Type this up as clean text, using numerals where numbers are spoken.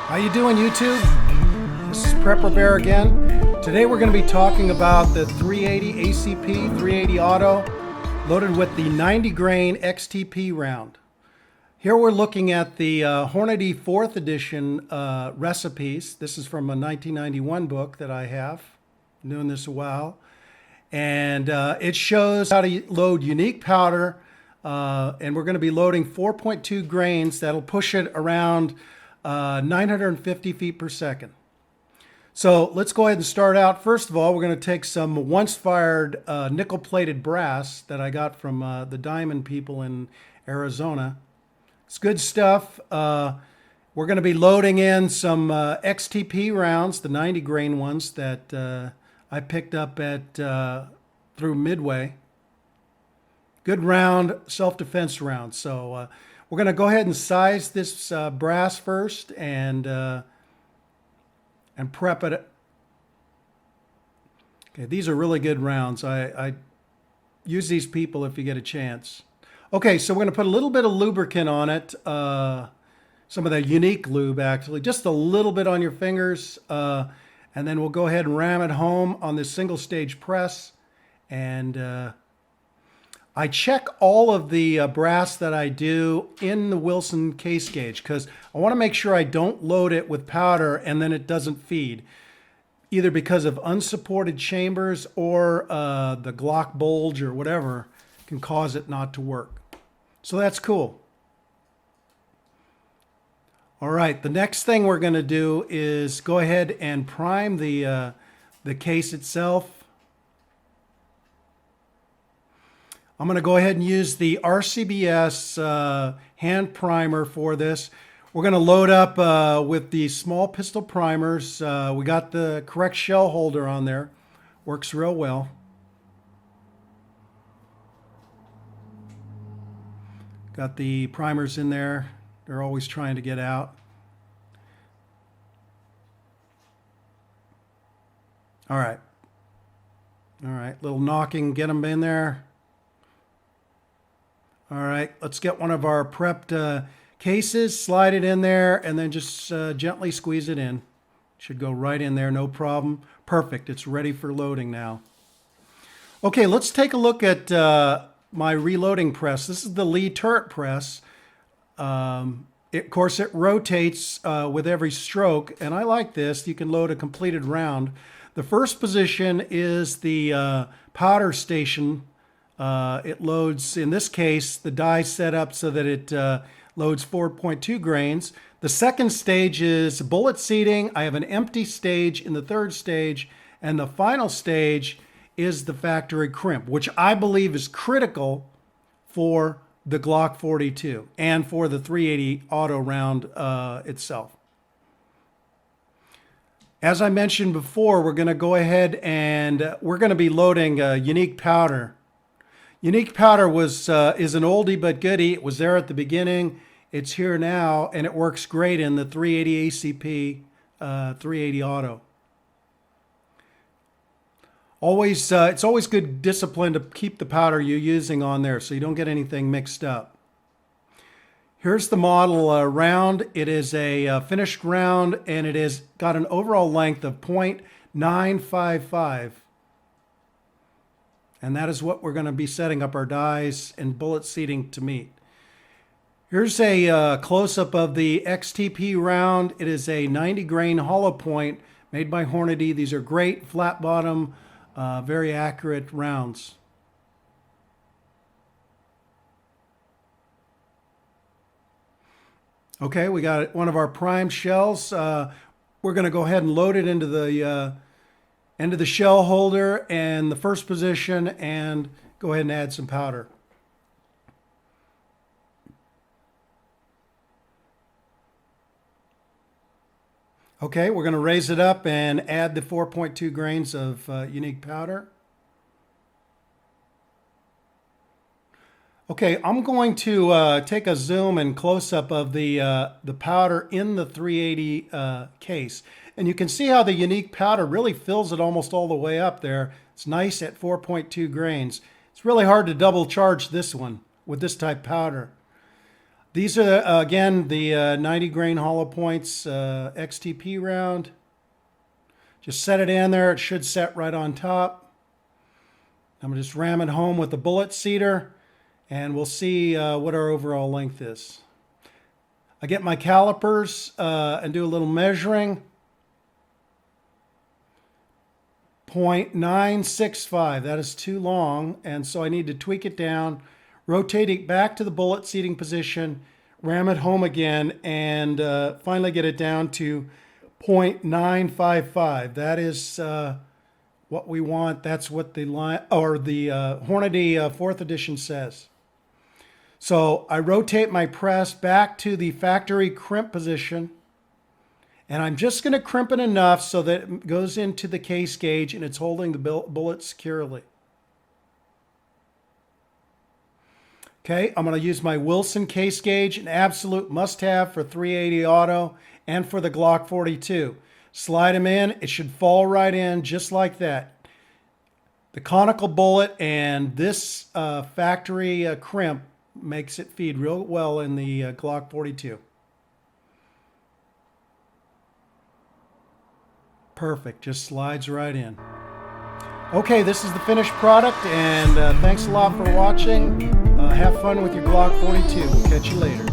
How you doing, YouTube? This is Prepper Bear again. Today we're going to be talking about the 380 ACP 380 Auto loaded with the 90 grain XTP round. Here we're looking at the Hornady 4th edition recipes. This is from a 1991 book that I have. Been doing this a while. And it shows how to load unique powder. And we're going to be loading 4.2 grains. That'll push it around 950 feet per second. So let's go ahead and start out. First of all, we're going to take some once fired nickel-plated brass that I got from the Diamond people in Arizona. It's good stuff. We're going to be loading in some XTP rounds, the 90 grain ones that I picked up at through Midway. Good round, self-defense round. So we're going to go ahead and size this brass first and prep it. Okay, these are really good rounds. I use these people if you get a chance. Okay, so we're going to put a little bit of lubricant on it. Some of the unique lube, actually. Just a little bit on your fingers. And then we'll go ahead and ram it home on this single stage press. And I check all of the brass that I do in the Wilson case gauge because I want to make sure I don't load it with powder and then it doesn't feed, either because of unsupported chambers or the Glock bulge or whatever can cause it not to work. So that's cool. All right, the next thing we're going to do is go ahead and prime the case itself. I'm going to go ahead and use the RCBS hand primer for this. We're going to load up with the small pistol primers. We got the correct shell holder on there. Works real well. Got the primers in there. They're always trying to get out. All right. All right, little knocking, get them in there. All right, let's get one of our prepped cases, slide it in there, and then just gently squeeze it in. Should go right in there, no problem. Perfect, it's ready for loading now. Okay, let's take a look at my reloading press. This is the Lee turret press. Of course, it rotates with every stroke, and I like this. You can load a completed round. The first position is the powder station. It loads, in this case, the die set up so that it loads 4.2 grains. The second stage is bullet seating. I have an empty stage in the third stage, and the final stage is the factory crimp, which I believe is critical for the Glock 42 and for the 380 auto round itself. As I mentioned before, we're going to go ahead and we're going to be loading unique powder. Unique powder is an oldie but goodie. It was there at the beginning. It's here now, and it works great in the 380 ACP 380 Auto. It's always good discipline to keep the powder you're using on there so you don't get anything mixed up. Here's the model round. It is a finished round, and it has got an overall length of .955. And that is what we're going to be setting up our dies and bullet seating to meet. Here's a close-up of the XTP round. It is a 90 grain hollow point made by Hornady. These are great flat bottom, very accurate rounds. Okay, we got one of our prime shells. We're going to go ahead and load it into the shell holder and the first position and go ahead and add some powder. Okay, we're going to raise it up and add the 4.2 grains of unique powder. Okay, I'm going to take a zoom and close-up of the powder in the 380 case. And you can see how the unique powder really fills it almost all the way up there. It's nice at 4.2 grains. It's really hard to double charge this one with this type powder. These are, again, the 90 grain hollow points XTP round. Just set it in there. It should set right on top. I'm going to just ram it home with the bullet seeder, and we'll see what our overall length is. I get my calipers and do a little measuring. 0.965, that is too long, and so I need to tweak it down, rotate it back to the bullet seating position, ram it home again, and finally get it down to 0.955. That is what we want. That's what the line, or the Hornady 4th edition says. So I rotate my press back to the factory crimp position, and I'm just going to crimp it enough so that it goes into the case gauge and it's holding the bullet securely. Okay, I'm going to use my Wilson case gauge, an absolute must-have for 380 auto and for the Glock 42. Slide them in, it should fall right in just like that. The conical bullet and this factory crimp makes it feed real well in the Glock 42. Perfect, just slides right in. Okay, this is the finished product, and thanks a lot for watching. Have fun with your Glock 42. We'll catch you later.